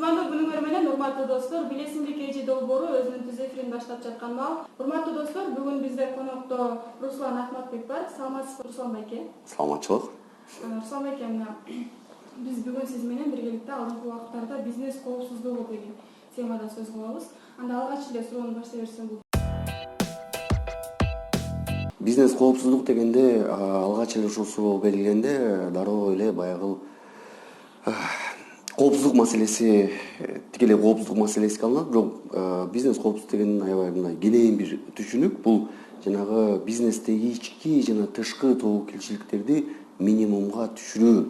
Кутмандуу күнүңөр менен урматтуу достор, билесиңби KG долбоору өзүнүн түз эфирин баштап жаткан маал. Урматтуу достор, бүгүн бизде конокто Руслан Ахматбек бар. Саламатсызбы, Руслан байке? Саламатчылык. Руслан байке, биз бүгүн сиз менен биргеликте алдыңкы убакыттарда бизнес коопсуздугу деген темада сөз кылабыз. Анда алгач эле суроону баштай берсем болот. Бизнес коопсуздук дегенде алгач эле ушул суроо берилгенде дароо эле баягы коопсуздук маселеси, тикелей коопсуздук маселеси алынат. Бирок бизнес коопсуздук деген аябай мындай кенен бир түшүнүк. Бул жанагы бизнестеги ички жана тышкы тобокелчиликтерди минимумга түшүрүү,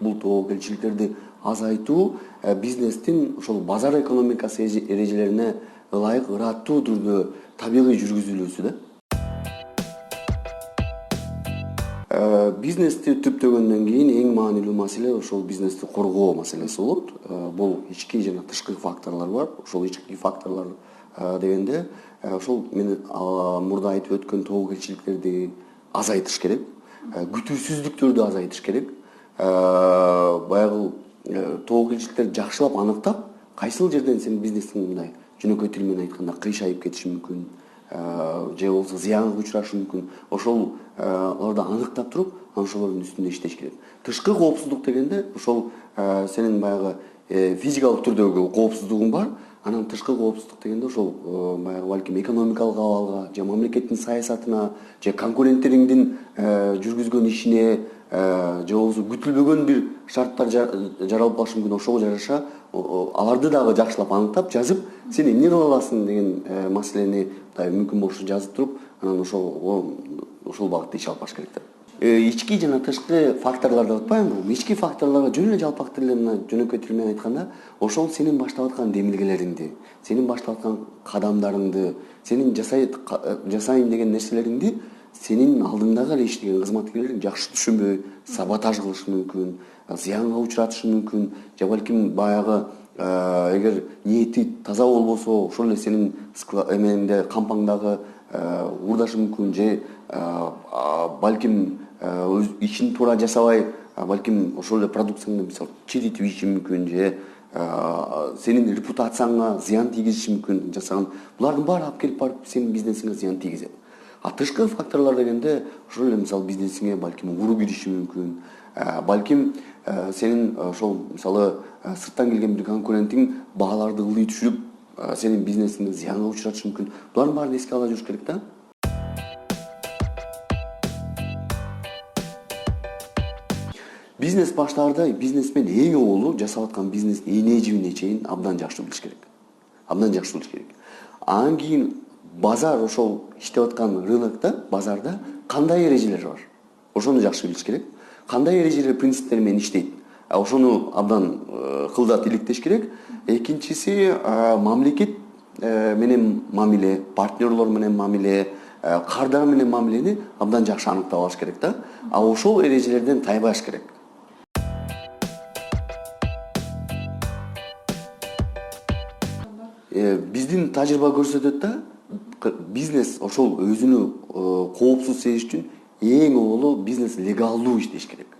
бул тобокелчиликтерди азайтуу бизнестин ошол базар экономикасы эрежелерине ылайык ыраттуу түрдө табигый жүргүзүлүүсү да. Бизнести түптөгөндөн кийин эң маанилүү маселе ошол бизнести коргоо маселеси болот. Бул ички жана тышкы факторлор бар. Ошол ички факторлор дегенде ошол мен мурда айтып өткөн тобокелчиликтерди азайтыш керек, күтүүсүздүктөрдү азайтыш керек. Баягы тобокелчиликтерди жакшылап аныктап, кайсыл жерден сенин бизнесиң мындай жөнөкөй тил менен айтканда кыйшайып кетиши мүмкүн, же болбосо зыянга учурашы мүмкүн. Ошолорду аныктап туруп, ошолордун үстүндө иштеш керек. Тышкы коопсуздук дегенде ошол сенин баягы физикалык түрдөгү коопсуздугуң бар. Анан тышкы коопсуздук дегенде ошол баягы балким экономикалык абалга, же мамлекеттин саясатына, же конкуренттериңдин жүргүзгөн ишине, же болбосо күтүлбөгөн бир шарттар жаралып калышы мүмкүн. Ошого жараша аларды дагы жакшылап аныктап жазып, сен эмне кыла аласың деген маселени мүмкүн болушу жазып туруп, анан ошол багытта иш алып барыш керек да. Ички жана тышкы факторлор деп атпаймынбы? Ички факторлорго жөн эле жалпак тил менен, жөнөкөй тил менен айтканда, ошол сенин баштап аткан демилгелериңди, сенин баштап аткан кадамдарыңды, сенин жасайын деген нерселериңди сенин алдыңдагы эле иштеген кызматкерлериң жакшы түшүнбөй, саботаж кылышы мүмкүн, зыянга учуратышы мүмкүн, же балким баягы эгер ниети таза болбосо, ошол эле сенин эмеңде кампаңдагы уурдашы мүмкүн, же балким өз ишин туура жасабай, балким ошол эле продукцияңды мисалы чиритип ийиши мүмкүн, же сенин репутацияңа зыян тийгизиши мүмкүн жасаган. Булардын баары алып келип барып сенин бизнесиңе зыян тийгизет. Тышкы факторлор дегенде ошол эле мисалы бизнесиңе балким уру кириши мүмкүн, балким сенин ошол мисалы сырттан келген бир конкурентиң бааларды ылдый түшүрүп, сенин бизнесиңди зыянга учуратышы мүмкүн. Булардын баарын эске ала жүрүш керек да. Бизнес баштаарда бизнесмен эң оолу жасап аткан бизнестин эне жибине чейин абдан жакшы билиш керек. Абдан жакшы билиш керек. Анан кийин базар, ошол иштеп аткан рынокто, базарда кандай эрежелер бар? Ошону жакшы билиш керек. Кандай эрежелер, принциптер менен иштейт? Ошону абдан кылдат иликтеш керек. Экинчиси мамлекет менен мамиле, партнерлор менен мамиле, кардар менен мамилени абдан жакшы аныктап алыш керек да. Ошол эрежелерден тайбаш керек. Биздин тажрыйба көрсөтөт да, бизнес ошол өзүнү коопсуз сезиш үчүн эң оолу бизнес легалдуу иштеш керек.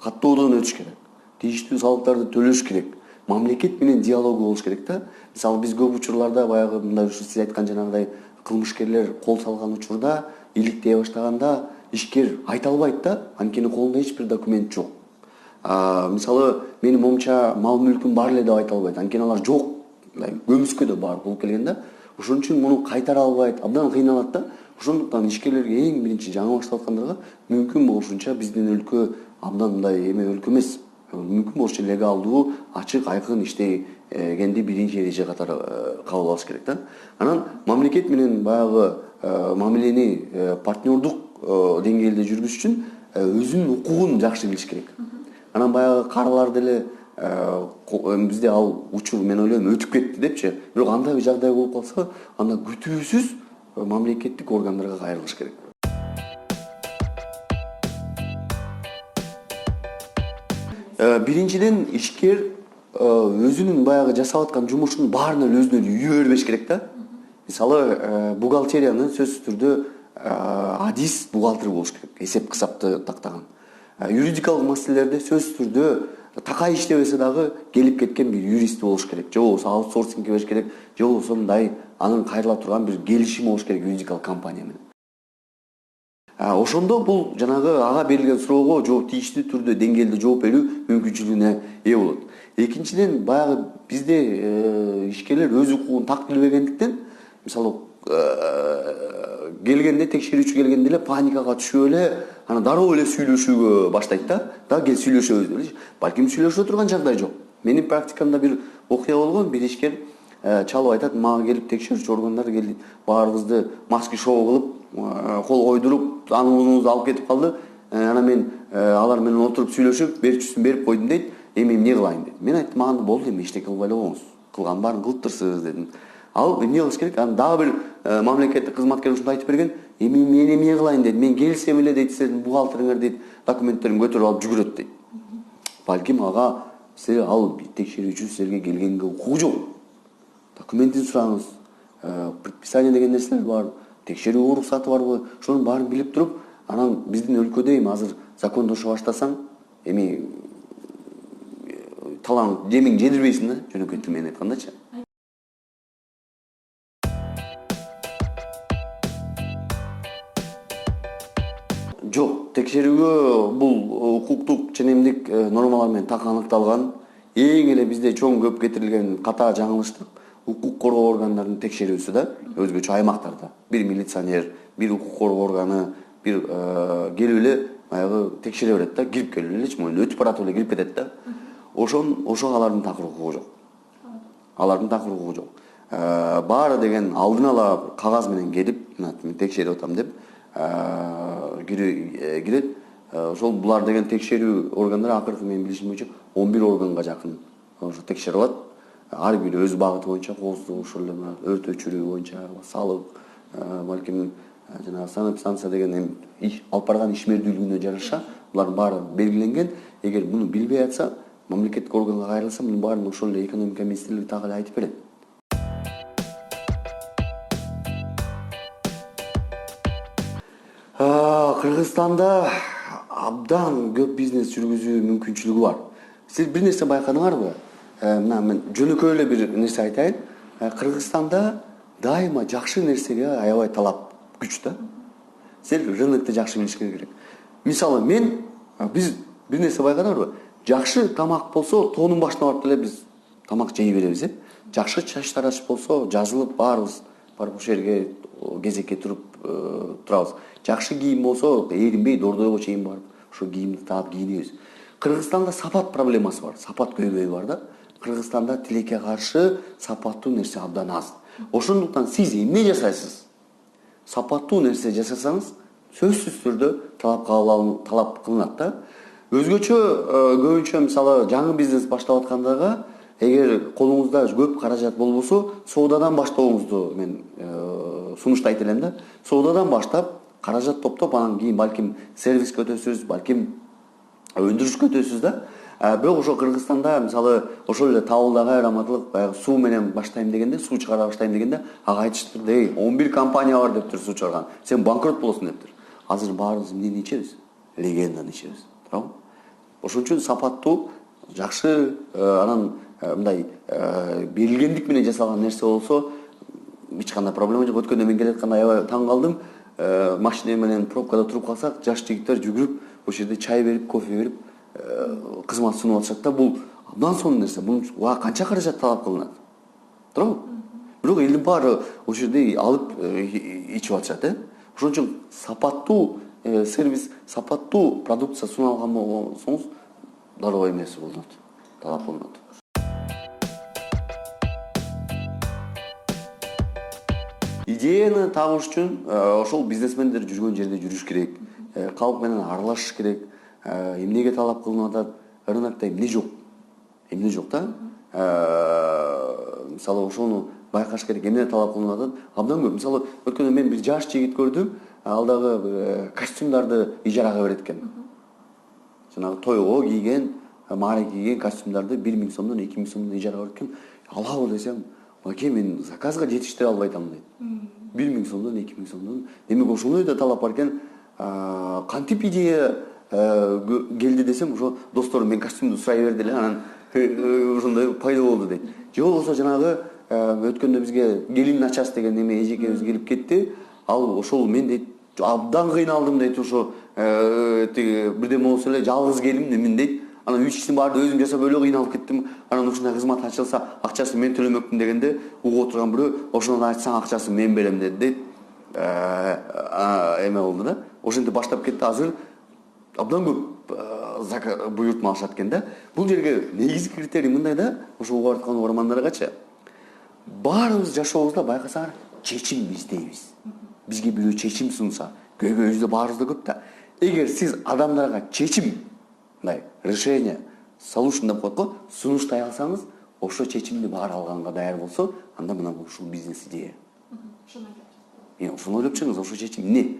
Каттоодон өтүш керек. Тийиштүү салыктарды төлөш керек. Мамлекет менен диалогу болуш керек да. Мисалы биз көп учурларда баягы мындай сиз айткан жанагыдай кылмышкерлер кол салган учурда, иликтей баштаганда ишкер айта албайт да, анткени колунда эч бир документ жок. Мисалы менин момча мал мүлкүм бар эле деп айта албайт, анткени алар жок. Көмүскө да бар болуп келгенде, ошон үчүн муну кайтара албайт, абдан кыйналат да. Ошондуктан ишкерлерге эң биринчи жаңы баштап аткандарга мүмкүн болушунча биздин өлкө абдан мындай өлкө эмес. Мүмкүн болушунча легалдуу, ачык, айкын иштегенди биринчи эреже катары кабыл алыш керек да. Анан мамлекет менен баягы мамилени партнердук деңгээлде жүргүзүш үчүн өзүнүн укугун жакшы билиш керек. Анан баягы каралар деле бизде ал учур мен ойлойм өтүп кетти депчи. Бирок андай бир жагдай болуп калса, анда күтүүсүз мамлекеттик органдарга кайрылыш керек. Биринчиден ишкер өзүнүн баягы жасап аткан жумушунун баарын эле өзүнө үйө бербеш керек да. Мисалы бухгалтериянын сөзсүз түрдө адис бухгалтер болуш керек, эсеп кысапты тактаган. Юридикалык маселелерде сөзсүз түрдө такай иштебесе дагы келип кеткен бир юрист болуш керек, же болбосо аутсорсингке бериш керек, же болбосо мындай анын кайрыла турган бир келишими болуш керек юридикалык компания менен. Ошондо бул жанагы ага берилген суроого жооп тийиштүү түрдө деңгээлде жооп берүү мүмкүнчүлүгүнө ээ болот. Экинчиден, баягы бизде ишкерлер өз укугун так билбегендиктен, мисалы келгенде текшерүүчү келгенде эле паникага түшүп эле, анан дароо эле сүйлөшүүгө баштайт да кел сүйлөшөбүз деп эле. Балким сүйлөшө турган жагдай жок. Менин практикамда бир окуя болгон, бир ишкер чалып айтат, мага келип текшерүүчү органдар келди, баарыбызды маски шоу кылып, кол койдуруп, аныбызды алып кетип калды. Анан мен алар менен отуруп сүйлөшүп, берчүсүн берип койдум дейт. Эми эмне кылайын дедим. Мен айттым, анда болду, эми эчтеке кылбай эле коңуз. Кылган баарын кылыптырсыз дедим. Ал эмне кылыш керек? Анан дагы бир мамлекеттик кызматкер ушундай айтып берген. Эми мен эмне кылайын дедим. Мен келсем эле дейт, силердин бухгалтериңер дейт, документтерин көтөрүп алып жүгүрөт дейт. Балким ага, силер ал текшерүүчү силерге келгенге укугу жок. Документин сураңыз, предписание деген нерселер бар, текшерүү уруксаты барбы, ошонун баарын билип туруп, анан биздин өлкөдө эми азыр закондошо баштасаң, эми талан жемиң жедирбейсиң да, жөнөкөй тил менен айткандачы. Жок, текшерүүгө бул укуктук ченемдик нормалар менен так аныкталган. Эң эле бизде чоң көп кетирилген ката жаңылыштык укук коргоо органдарынын текшерүүсү да, өзгөчө аймактарда. Бир милиционер, бир укук коргоо органы, бир келип эле баягы текшере берет да, кирип келип элечи, өтүп баратып эле кирип кетет да. Ошого алардын такыр укугу жок. Алардын такыр укугу жок. Баары деген алдын ала кагаз менен келип, мен текшерип атам деп кирет. Ошол булар деген текшерүү органдары акыркы менин билишим боюнча 11 органга жакын ошо текшере алат. Ар бири өз багыты боюнча, коопсуздук ошол эле өрт өчүрүү боюнча, салык, балким жанагы санэпстанция деген алып барган ишмердүүлүгүнө жараша булардын баары белгиленген. Эгер муну билбей атса, мамлекеттик органга кайрылса, мунун баарын ошол эле экономика министрлиги так эле айтып берет. Кыргызстанда абдан көп бизнес жүргүзүү мүмкүнчүлүгү бар. Сиз бир нерсе байкадыңарбы? Мына мен жөнөкөй эле бир нерсе айтайын. Кыргызстанда дайыма жакшы нерсеге аябай талап күч да. Сиз рынокты жакшы билишиңер керек. Мисалы биз бир нерсе байкадыңарбы? Жакшы тамак болсо, тоонун башына барып эле биз тамак жей беребиз, Жакшы чач тараш болсо, жазылып баарыбыз барып ошол жерге кезекке туруп турабыз. Жакшы кийим болсо, эринбей дордойго чейин барып, ошо кийимди таап кийинебиз. Кыргызстанда сапат проблемасы бар, сапат көйгөйү бар да. Кыргызстанда тилекке каршы сапаттуу нерсе абдан аз. Ошондуктан сиз эмне жасайсыз? Сапаттуу нерсе жасасаңыз, сөзсүз түрдө талап кылынат да. Өзгөчө көбүнчө мисалы жаңы бизнес баштап аткандарға, эгер колуңузда көп каражат болбосо, соодадан баштооңузду мен сунуштайт элем да. Соодадан баштап, каражат топтоп, анан кийин балким сервиске өтөсүз, балким өндүрүшкө өтөсүз да. Бирок ошо Кыргызстанда мисалы ошол эле табылдагы айраматылык баягы суу менен баштайм дегенде, суу чыгара баштайм дегенде, ага айтыштыр, 11 компания бар дептир суу чыгарган. Сен банкрот болосуң дептир. Азыр баарыбыз эмнени ичебиз? Легенданы ичебиз. Туурабы? Ошон үчүн сапаттуу, жакшы, анан мындай берилгендик менен жасалган нерсе болсо, эч кандай проблема жок. Өткөндө мен келатканда аябай таң калдым. Машина менен пробкада туруп калсак, жаш жигиттер жүгүрүп, ошол жерде чай берип, кофе берип, кызмат сунуп атышат да. Бул абдан сонун нерсе. Бунун канча каражат талап кылынат? Туурабы? Бирок элдин баары ошол жерде алып ичип атышат, Ошон үчүн сапаттуу сервис, сапаттуу продукция суна алган болсоңуз, дароо эмеси болот, талап кылынат. Идеяны табыш үчүн ошол бизнесмендер жүргөн жерде жүрүш керек, калк менен аралашыш керек. Эмнеге талап кылынып атат? Рынокто эмне жок? Эмне жок да? Мисалы ошону байкаш керек. Эмне талап кылынып атат? Абдан көп. Мисалы өткөндө мен бир жаш жигит көрдүм. Ал дагы костюмдарды ижарага берет экен. Жанагы тойго кийген, мааракеге кийген костюмдарды 1000 сомдон 2000 сомдон ижарага берет экен. Алабы десем, аке мен заказга жетиштире албай атам дейт. 1000 сомдон 2000 сомдон. Демек ошондой да талап бар экен. Кантип идея келди десем, ошо досторум мен костюмду сурай берди эле, анан ошондой пайда болду дейт. Же болбосо жанагы өткөндө бизге келин начасы деген эме эжекебиз келип кетти. Ал ошол мен дейт абдан кыйналдым дейт, ошо тиги бирдеме болсо эле жалгыз келиммин мен дейт. Анан үй иштин баарды өзүм жасап эле кыйналып кеттим. Анан ушундай кызмат ачылса акчасын мен төлөмөкмүн дегенде угуп отурган бирөө ошондон ачсаң акчасын мен берем деди дейт. Эме болду да. Ошентип баштап кетти. Азыр абдан көп буйртма алышат экен да. Бул жерге негизги критерий мындай да, ошо угуп аткан угармандаргачы. Баарыбыз жашообузда байкасаңар чечим издейбиз. Бизге бирөө чечим сунса, көйгөйүбүздө баарыбызда көп да. Эгер сиз адамдарга чечим, мындай решение, solution деп коет го, сунуштай алсаңыз, ошо чечимди баары алганга даяр болсо, анда мына ушул бизнес идея. Ошону ойлоп чыгыңыз, ошо чечим эмне?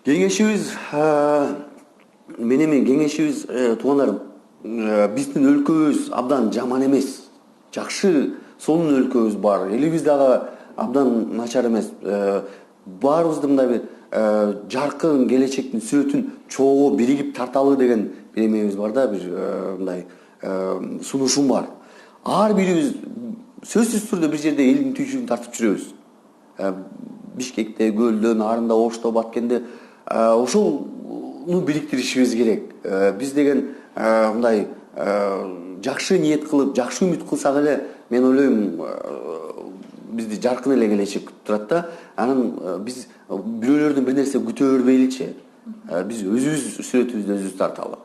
Кеңешибиз, менин кеңешибиз, туугандарым, биздин өлкөбүз абдан жаман эмес. Жакшы, сонун өлкөбүз бар. Элибиз дагы абдан начар эмес. Баарыбызды мындай бир жаркын келечектин сүрөтүн чогуу биригип тарталы деген бир эмебиз бар да, бир мындай сунушум бар. Ар бирибиз сөзсүз түрдө бир жерде элдин түйчүгүн тартып жүрөбүз. Бишкекте, Көлдө, Нарында, Ошто, Баткенде ошону бириктиришибиз керек. Биз деген мындай жакшы ниет кылып, жакшы үмүт кылсак эле, мен ойлойм, бизди жаркын эле келечек күтүп турат да. Анан биз бирөөлөрдөн бир нерсе күтө бербейличи. Биз өзүбүз сүрөтүбүздү өзүбүз тарталы.